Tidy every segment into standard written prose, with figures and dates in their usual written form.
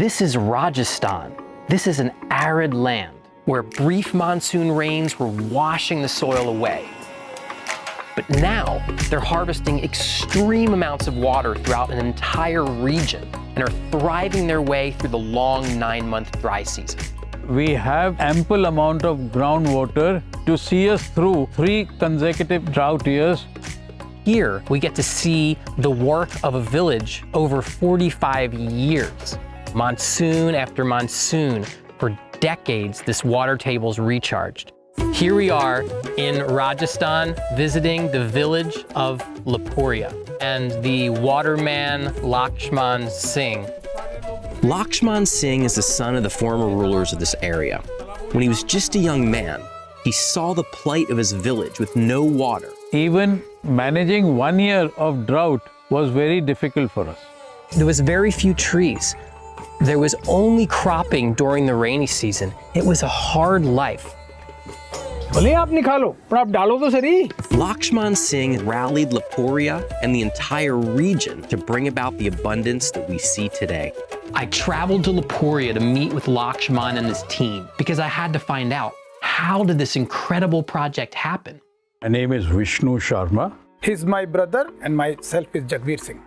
This is Rajasthan. This is an arid land where brief monsoon rains were washing the soil away. But now they're harvesting extreme amounts of water throughout an entire region and are thriving their way through the long 9-month dry season. We have ample amount of groundwater to see us through 3 consecutive drought years. Here, we get to see the work of a village over 45 years. Monsoon after monsoon, for decades, this water table's recharged. Here we are in Rajasthan, visiting the village of Lapuria and the waterman Lakshman Singh. Lakshman Singh is the son of the former rulers of this area. When he was just a young man, he saw the plight of his village with no water. Even managing 1 year of drought was very difficult for us. There was very few trees. There was only cropping during the rainy season. It was a hard life. Lakshman Singh rallied Lapuria and the entire region to bring about the abundance that we see today. I traveled to Lapuria to meet with Lakshman and his team because I had to find out, how did this incredible project happen? My name is Vishnu Sharma. He's my brother and myself is Jagveer Singh.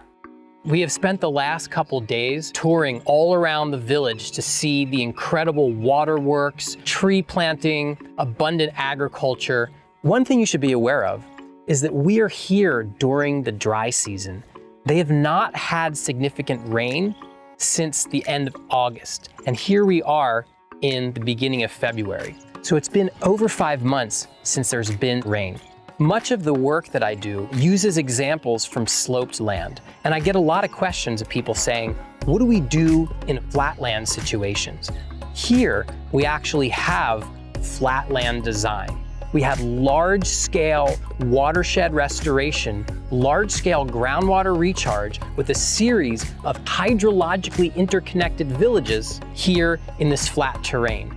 We have spent the last couple days touring all around the village to see the incredible waterworks, tree planting, abundant agriculture. One thing you should be aware of is that we are here during the dry season. They have not had significant rain since the end of August. And here we are in the beginning of February. So it's been over 5 months since there's been rain. Much of the work that I do uses examples from sloped land. And I get a lot of questions of people saying, what do we do in flatland situations? Here, we actually have flatland design. We have large-scale watershed restoration, large-scale groundwater recharge with a series of hydrologically interconnected villages here in this flat terrain.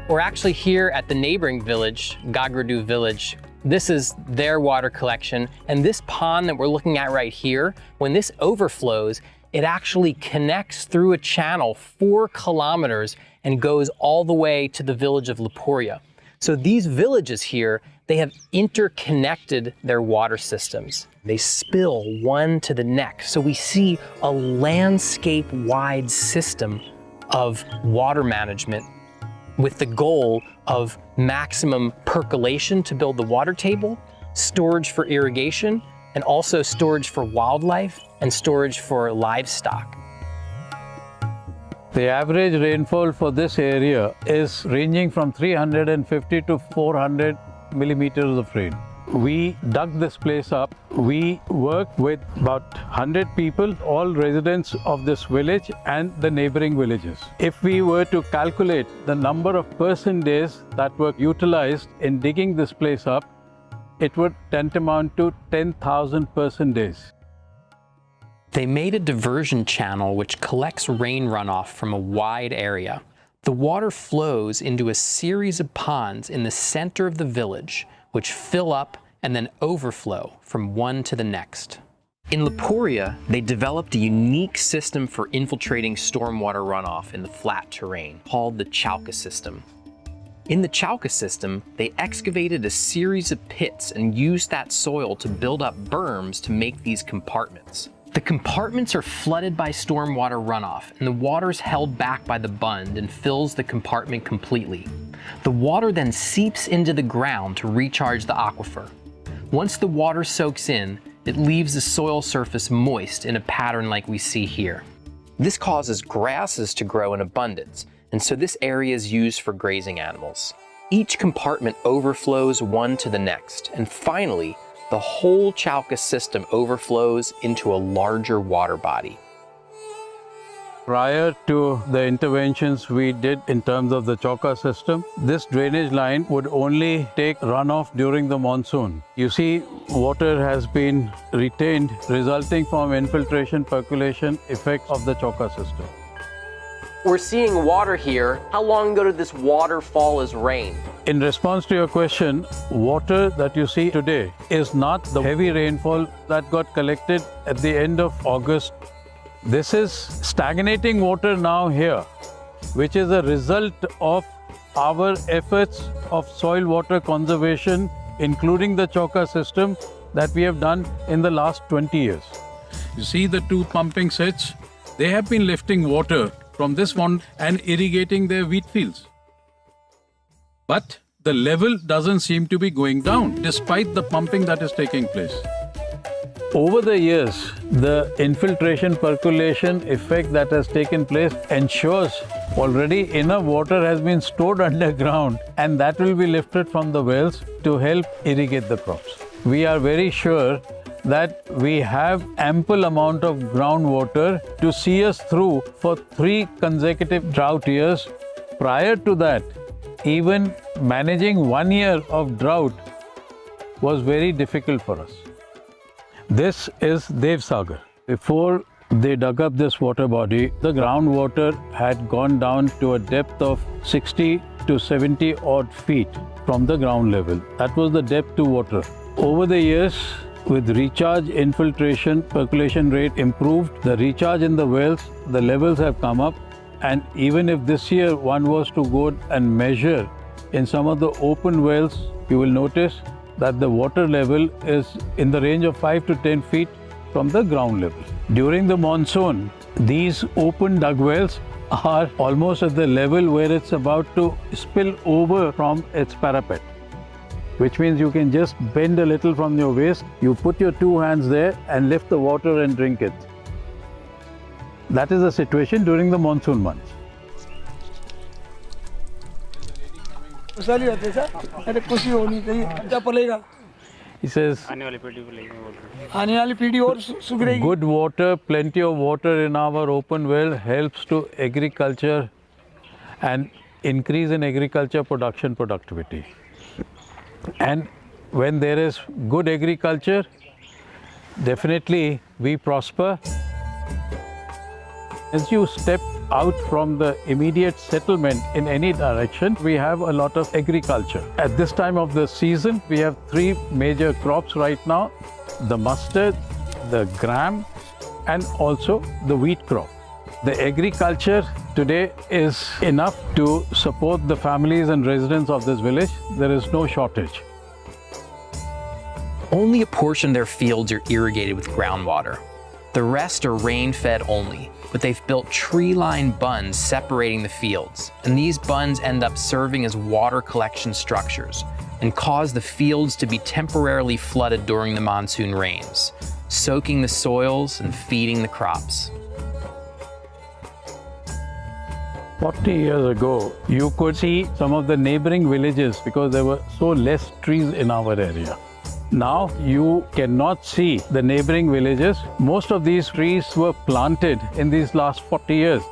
We're actually here at the neighboring village, Gagradu village. This is their water collection, and this pond that we're looking at right here, when this overflows, it actually connects through a channel 4 kilometers and goes all the way to the village of Lapuria. So these villages here, they have interconnected their water systems. They spill one to the next. So we see a landscape-wide system of water management with the goal of maximum percolation to build the water table, storage for irrigation, and also storage for wildlife and storage for livestock. The average rainfall for this area is ranging from 350 to 400 millimeters of rain. We dug this place up. We work with about 100 people, all residents of this village and the neighboring villages. If we were to calculate the number of person days that were utilized in digging this place up, it would tantamount to 10,000 person days. They made a diversion channel which collects rain runoff from a wide area. The water flows into a series of ponds in the center of the village, which fill up and then overflow from one to the next. In Lapuria, they developed a unique system for infiltrating stormwater runoff in the flat terrain called the Chauka system. In the Chauka system, they excavated a series of pits and used that soil to build up berms to make these compartments. The compartments are flooded by stormwater runoff, and the water is held back by the bund and fills the compartment completely. The water then seeps into the ground to recharge the aquifer. Once the water soaks in, it leaves the soil surface moist in a pattern like we see here. This causes grasses to grow in abundance, and so this area is used for grazing animals. Each compartment overflows one to the next, and finally, the whole Chauka system overflows into a larger water body. Prior to the interventions we did in terms of the Chauka system, this drainage line would only take runoff during the monsoon. You see, water has been retained resulting from infiltration percolation effects of the Chauka system. We're seeing water here. How long ago did this water fall as rain? In response to your question, water that you see today is not the heavy rainfall that got collected at the end of August. This is stagnating water now here, which is a result of our efforts of soil water conservation, including the Chauka system that we have done in the last 20 years. You see the two pumping sets, they have been lifting water from this one and irrigating their wheat fields. But the level doesn't seem to be going down despite the pumping that is taking place. Over the years, the infiltration percolation effect that has taken place ensures already enough water has been stored underground, and that will be lifted from the wells to help irrigate the crops. We are very sure that we have ample amount of groundwater to see us through for 3 consecutive drought years. Prior to that, even managing 1 year of drought was very difficult for us. This is Dev Sagar. Before they dug up this water body, the groundwater had gone down to a depth of 60 to 70 odd feet from the ground level. That was the depth to water. Over the years, with recharge, infiltration, percolation rate improved, the recharge in the wells, the levels have come up. And even if this year one was to go and measure in some of the open wells, you will notice that the water level is in the range of 5 to 10 feet from the ground level. During the monsoon, these open dug wells are almost at the level where it's about to spill over from its parapet, which means you can just bend a little from your waist, you put your 2 hands there and lift the water and drink it. That is the situation during the monsoon months. He says, good water, plenty of water in our open well helps to agriculture and increase in agriculture productivity. And when there is good agriculture, definitely we prosper. As you step out from the immediate settlement in any direction, we have a lot of agriculture. At this time of the season, we have 3 major crops right now: the mustard, the gram, and also the wheat crop. The agriculture today is enough to support the families and residents of this village. There is no shortage. Only a portion of their fields are irrigated with groundwater. The rest are rain-fed only, but they've built tree-lined bunds separating the fields, and these bunds end up serving as water collection structures and cause the fields to be temporarily flooded during the monsoon rains, soaking the soils and feeding the crops. 40 years ago, you could see some of the neighboring villages because there were so less trees in our area. Now you cannot see the neighboring villages. Most of these trees were planted in these last 40 years.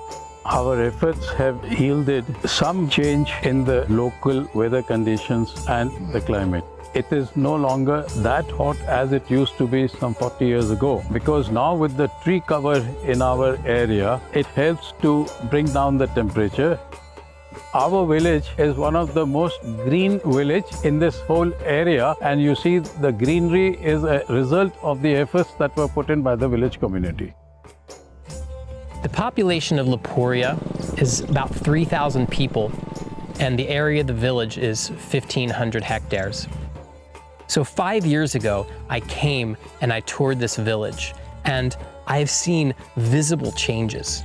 Our efforts have yielded some change in the local weather conditions and the climate. It is no longer that hot as it used to be some 40 years ago, because now with the tree cover in our area, it helps to bring down the temperature. Our village is one of the most green village in this whole area, and you see the greenery is a result of the efforts that were put in by the village community. The population of Lapuria is about 3,000 people, and the area of the village is 1,500 hectares. So 5 years ago, I came and I toured this village, and I have seen visible changes.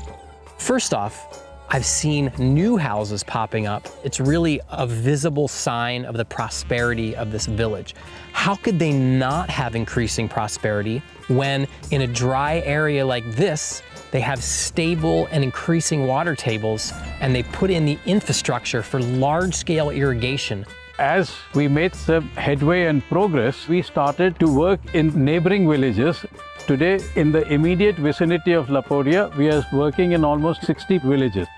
First off, I've seen new houses popping up. It's really a visible sign of the prosperity of this village. How could they not have increasing prosperity when in a dry area like this, they have stable and increasing water tables, and they put in the infrastructure for large-scale irrigation? As we made some headway and progress, we started to work in neighboring villages. Today, in the immediate vicinity of Lapuria, we are working in almost 60 villages.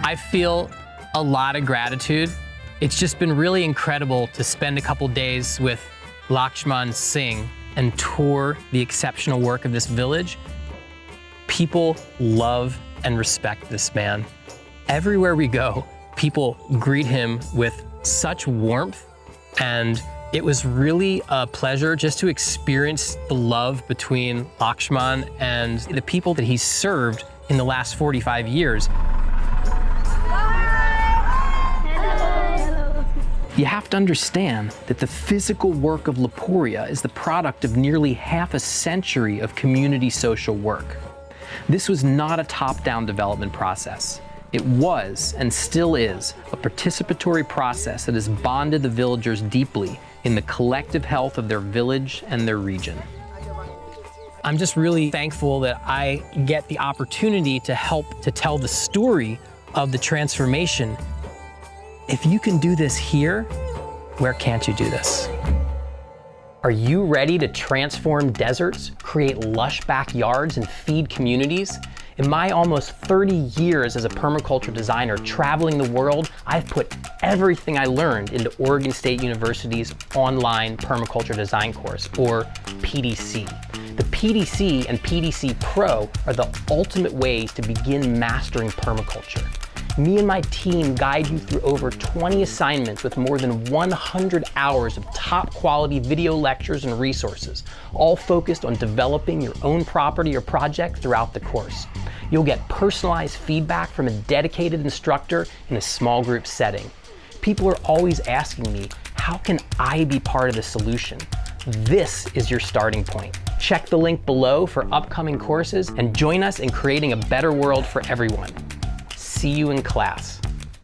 I feel a lot of gratitude. It's just been really incredible to spend a couple days with Lakshman Singh and tour the exceptional work of this village. People love and respect this man. Everywhere we go, people greet him with such warmth and It was really a pleasure just to experience the love between Lakshman and the people that he's served in the last 45 years. You have to understand that the physical work of Laporia is the product of nearly half a century of community social work. This was not a top-down development process. It was, and still is, a participatory process that has bonded the villagers deeply in the collective health of their village and their region. I'm just really thankful that I get the opportunity to help to tell the story of the transformation. If you can do this here, where can't you do this? Are you ready to transform deserts, create lush backyards, and feed communities? In my almost 30 years as a permaculture designer traveling the world, I've put everything I learned into Oregon State University's online permaculture design course, or PDC. The PDC and PDC Pro are the ultimate ways to begin mastering permaculture. Me and my team guide you through over 20 assignments with more than 100 hours of top quality video lectures and resources, all focused on developing your own property or project throughout the course. You'll get personalized feedback from a dedicated instructor in a small group setting. People are always asking me, how can I be part of the solution? This is your starting point. Check the link below for upcoming courses and join us in creating a better world for everyone. See you in class.